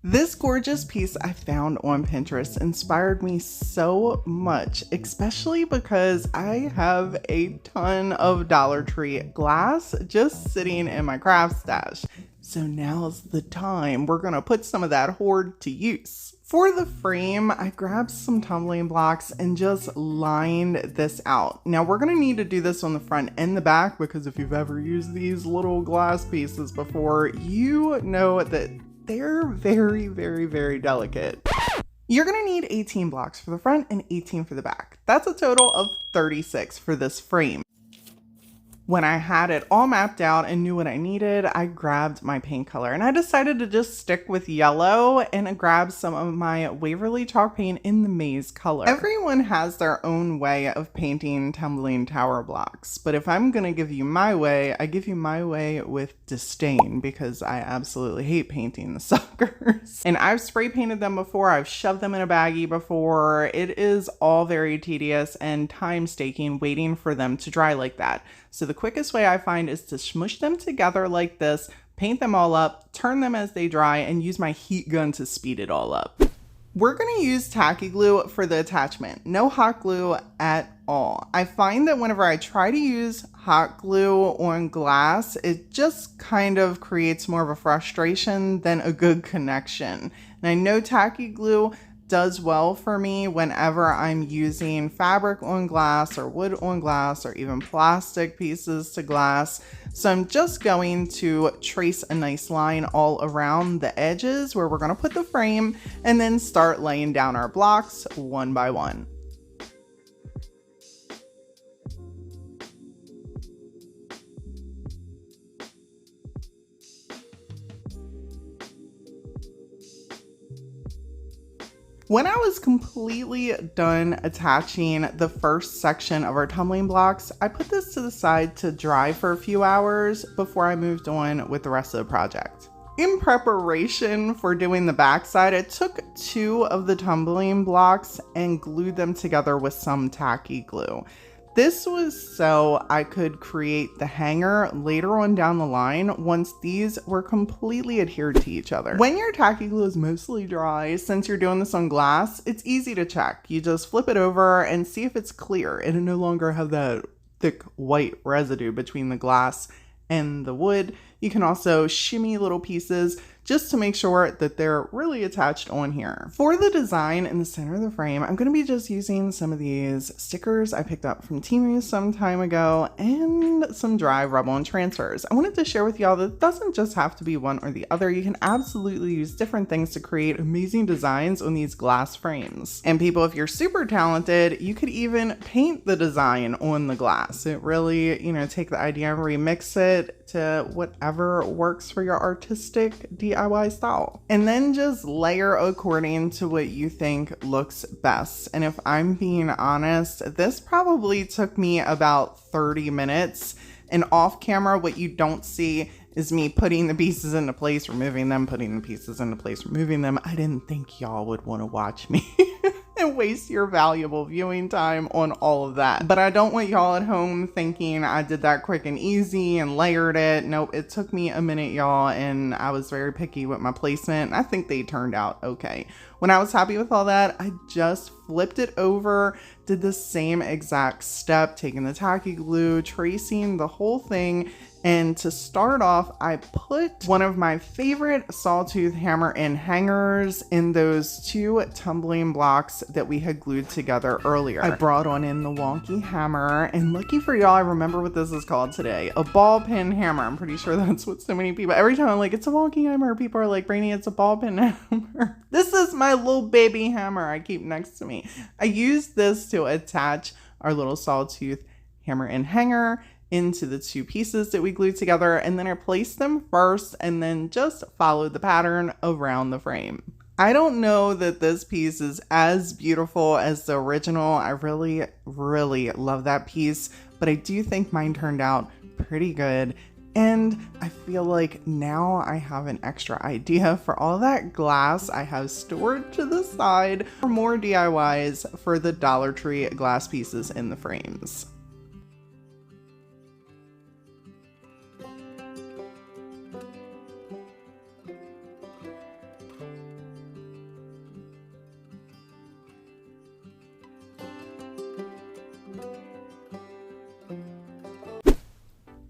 This gorgeous piece I found on Pinterest inspired me so much, especially because I have a ton of Dollar Tree glass just sitting in my craft stash. So now's the time we're gonna put some of that hoard to use. For the frame, I grabbed some tumbling blocks and just lined this out. Now we're gonna need to do this on the front and the back because if you've ever used these little glass pieces before, you know that they're very, very, very delicate. You're gonna need 18 blocks for the front and 18 for the back. That's a total of 36 for this frame. When I had it all mapped out and knew what I needed, I grabbed my paint color and I decided to just stick with yellow and grab some of my Waverly chalk paint in the maize color. Everyone has their own way of painting tumbling tower blocks, but if I'm gonna give you my way, I give you my way with disdain because I absolutely hate painting the suckers. And I've spray painted them before, I've shoved them in a baggie before. It is all very tedious and time-staking waiting for them to dry like that. So the quickest way I find is to smush them together like this, paint them all up, turn them as they dry, and use my heat gun to speed it all up. We're gonna use tacky glue for the attachment, no hot glue at all. I find that whenever I try to use hot glue on glass, it just kind of creates more of a frustration than a good connection. And I know tacky glue does well for me whenever I'm using fabric on glass or wood on glass or even plastic pieces to glass. So I'm just going to trace a nice line all around the edges where we're going to put the frame and then start laying down our blocks one by one. When I was completely done attaching the first section of our tumbling blocks, I put this to the side to dry for a few hours before I moved on with the rest of the project. In preparation for doing the backside, I took 2 of the tumbling blocks and glued them together with some tacky glue. This was so I could create the hanger later on down the line once these were completely adhered to each other. When your tacky glue is mostly dry, since you're doing this on glass, it's easy to check. You just flip it over and see if it's clear. It'll no longer have that thick white residue between the glass and the wood. You can also shimmy little pieces just to make sure that they're really attached on here. For the design in the center of the frame, I'm gonna be just using some of these stickers I picked up from Temu some time ago and some dry rub-on transfers. I wanted to share with y'all that it doesn't just have to be one or the other. You can absolutely use different things to create amazing designs on these glass frames. And people, if you're super talented, you could even paint the design on the glass. It really, take the idea and remix it to whatever works for your artistic DIY style. And then just layer according to what you think looks best. And if I'm being honest, this probably took me about 30 minutes. And off camera, what you don't see is me putting the pieces into place, removing them, putting the pieces into place, removing them. I didn't think y'all would want to watch me and waste your valuable viewing time on all of that. But I don't want y'all at home thinking I did that quick and easy and layered it. Nope, it took me a minute, y'all, and I was very picky with my placement. I think they turned out okay. When I was happy with all that, I just flipped it over, did the same exact step, taking the tacky glue, tracing the whole thing. And to start off, I put one of my favorite sawtooth hammer and hangers in those 2 tumbling blocks that we had glued together earlier. I brought on in the wonky hammer, and lucky for y'all, I remember what this is called today. A ball peen hammer. I'm pretty sure that's what so many people, every time I'm like, it's a wonky hammer, people are like, Brainy, it's a ball peen hammer. This is my little baby hammer I keep next to me. I use this to attach our little sawtooth hammer and hanger into the 2 pieces that we glued together, and then I placed them first and then just followed the pattern around the frame. I don't know that this piece is as beautiful as the original. I really, really love that piece, but I do think mine turned out pretty good. And I feel like now I have an extra idea for all that glass I have stored to the side for more DIYs for the Dollar Tree glass pieces in the frames.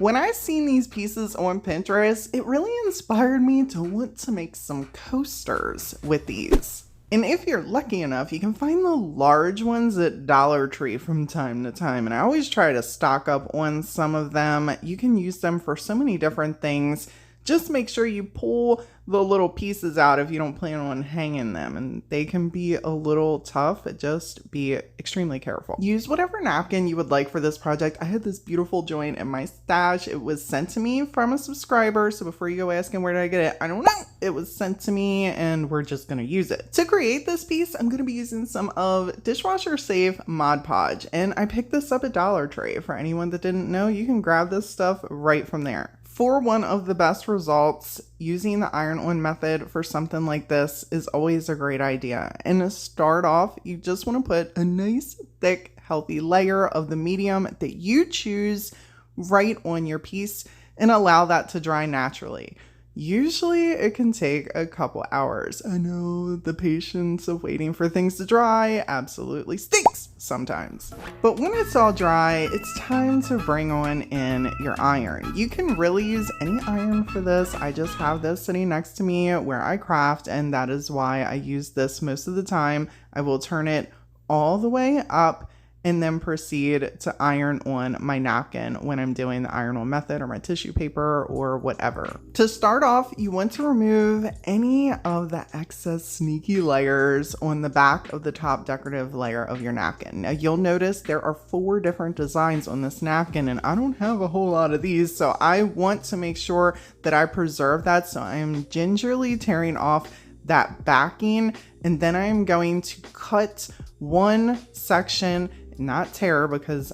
When I seen these pieces on Pinterest, it really inspired me to want to make some coasters with these. And if you're lucky enough, you can find the large ones at Dollar Tree from time to time. And I always try to stock up on some of them. You can use them for so many different things. Just make sure you pull the little pieces out if you don't plan on hanging them, and they can be a little tough. Just be extremely careful. Use whatever napkin you would like for this project. I had this beautiful joint in my stash. It was sent to me from a subscriber, so before you go asking where did I get it, I don't know. It was sent to me and we're just gonna use it. To create this piece, I'm gonna be using some of Dishwasher Safe Mod Podge, and I picked this up at Dollar Tree. For anyone that didn't know, you can grab this stuff right from there. For one of the best results, using the iron-on method for something like this is always a great idea. And to start off, you just want to put a nice, thick, healthy layer of the medium that you choose right on your piece and allow that to dry naturally. Usually it can take a couple hours. I know the patience of waiting for things to dry absolutely stinks sometimes. But when it's all dry, it's time to bring on in your iron. You can really use any iron for this. I just have this sitting next to me where I craft, and that is why I use this most of the time. I will turn it all the way up and then proceed to iron on my napkin when I'm doing the iron-on method or my tissue paper or whatever. To start off, you want to remove any of the excess sneaky layers on the back of the top decorative layer of your napkin. Now you'll notice there are 4 different designs on this napkin, and I don't have a whole lot of these, so I want to make sure that I preserve that. So I'm gingerly tearing off that backing, and then I'm going to cut one section, not tear, because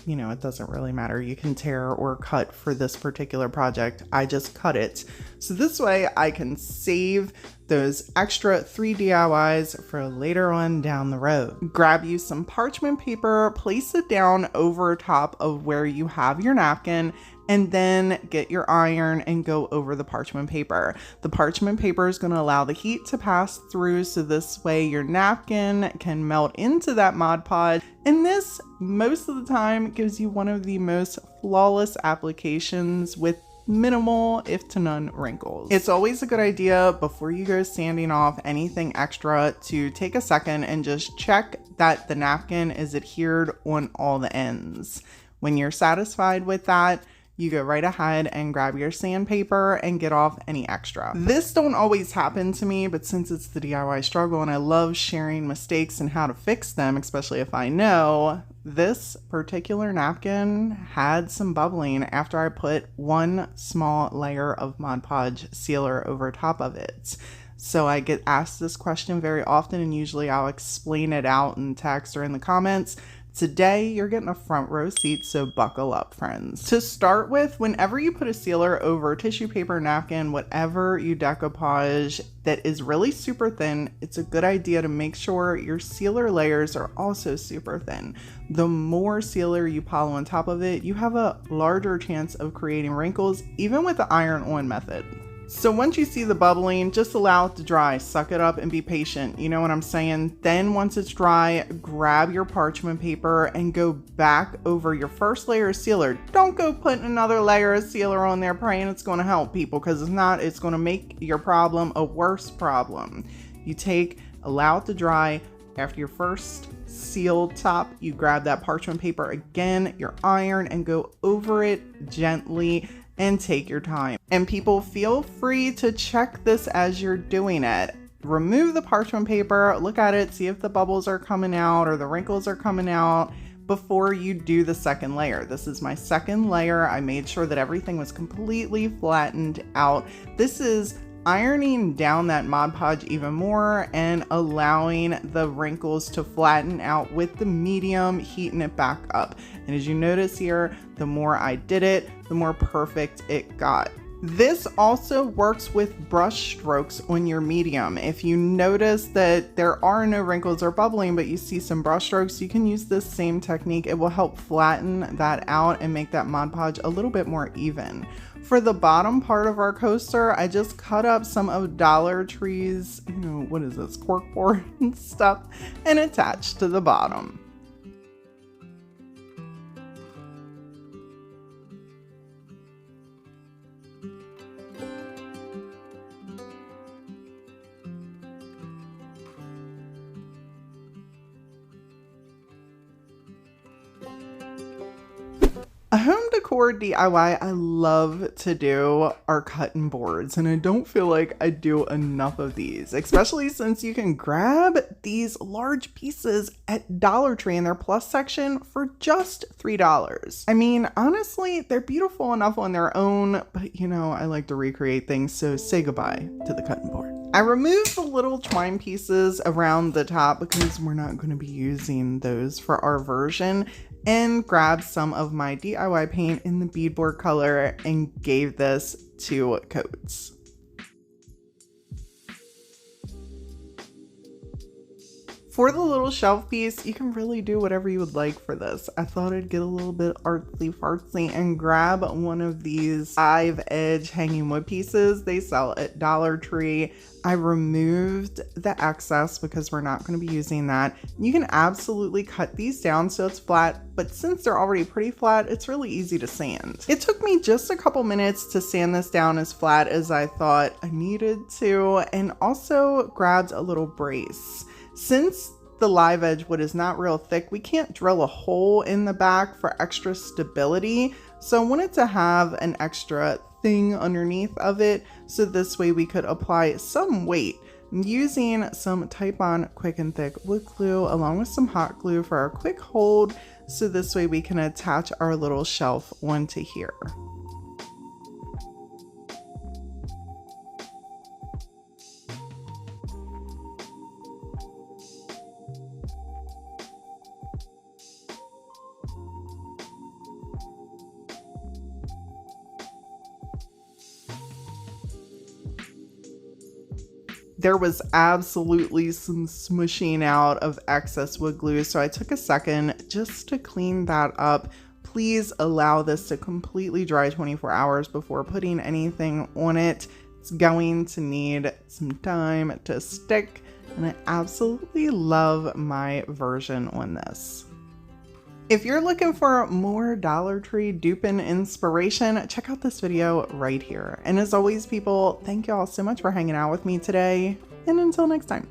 you know, it doesn't really matter. You can tear or cut for this particular project. I just cut it. So this way I can save those extra 3 DIYs for later on down the road. Grab you some parchment paper, place it down over top of where you have your napkin, and then get your iron and go over the parchment paper. The parchment paper is going to allow the heat to pass through, so this way your napkin can melt into that Mod Podge. And this, most of the time, gives you one of the most flawless applications with minimal, if to none, wrinkles. It's always a good idea before you go sanding off anything extra to take a second and just check that the napkin is adhered on all the ends. When you're satisfied with that, you go right ahead and grab your sandpaper and get off any extra. This don't always happen to me, but since it's the DIY struggle and I love sharing mistakes and how to fix them, especially if I know, this particular napkin had some bubbling after I put one small layer of Mod Podge sealer over top of it. So I get asked this question very often, and usually I'll explain it out in text or in the comments. Today, you're getting a front row seat, so buckle up, friends. To start with, whenever you put a sealer over tissue paper, napkin, whatever you decoupage that is really super thin, it's a good idea to make sure your sealer layers are also super thin. The more sealer you pile on top of it, you have a larger chance of creating wrinkles, even with the iron-on method. So once you see the bubbling, just allow it to dry, suck it up and be patient. You know what I'm saying? Then once it's dry, grab your parchment paper and go back over your first layer of sealer. Don't go putting another layer of sealer on there praying it's going to help people, because if not, it's going to make your problem a worse problem. You allow it to dry. After your first sealed top, you grab that parchment paper again, your iron, and go over it gently and take your time. And people, feel free to check this as you're doing it. Remove the parchment paper, look at it, see if the bubbles are coming out or the wrinkles are coming out before you do the second layer. This is my second layer. I made sure that everything was completely flattened out. This is ironing down that Mod Podge even more and allowing the wrinkles to flatten out with the medium, heating it back up. And as you notice here, the more I did it, the more perfect it got. This also works with brush strokes on your medium. If you notice that there are no wrinkles or bubbling, but you see some brush strokes, you can use this same technique. It will help flatten that out and make that Mod Podge a little bit more even. For the bottom part of our coaster, I just cut up some of Dollar Tree's, what is this, corkboard and stuff, and attached to the bottom. To the bottom, core DIY I love to do are cutting boards, and I don't feel like I do enough of these, especially since you can grab these large pieces at Dollar Tree in their plus section for just $3. I mean, honestly, they're beautiful enough on their own, but you know, I like to recreate things, so say goodbye to the cutting board. I removed the little twine pieces around the top because we're not going to be using those for our version, and grabbed some of my DIY paint in the beadboard color and gave this 2 coats. For the little shelf piece, you can really do whatever you would like for this. I thought I'd get a little bit artsy fartsy and grab one of these 5-edge hanging wood pieces they sell at Dollar Tree. I removed the excess because we're not going to be using that. You can absolutely cut these down so it's flat, but since they're already pretty flat, it's really easy to sand. It took me just a couple minutes to sand this down as flat as I thought I needed to, and also grabbed a little brace. Since the live edge wood is not real thick, we can't drill a hole in the back for extra stability. So I wanted to have an extra thing underneath of it, so this way we could apply some weight using some Type-On quick and thick wood glue along with some hot glue for our quick hold, so this way we can attach our little shelf onto here. There was absolutely some smushing out of excess wood glue, so I took a second just to clean that up. Please allow this to completely dry 24 hours before putting anything on it. It's going to need some time to stick, and I absolutely love my version on this. If you're looking for more Dollar Tree duping inspiration, check out this video right here. And as always, people, thank y'all so much for hanging out with me today, and until next time.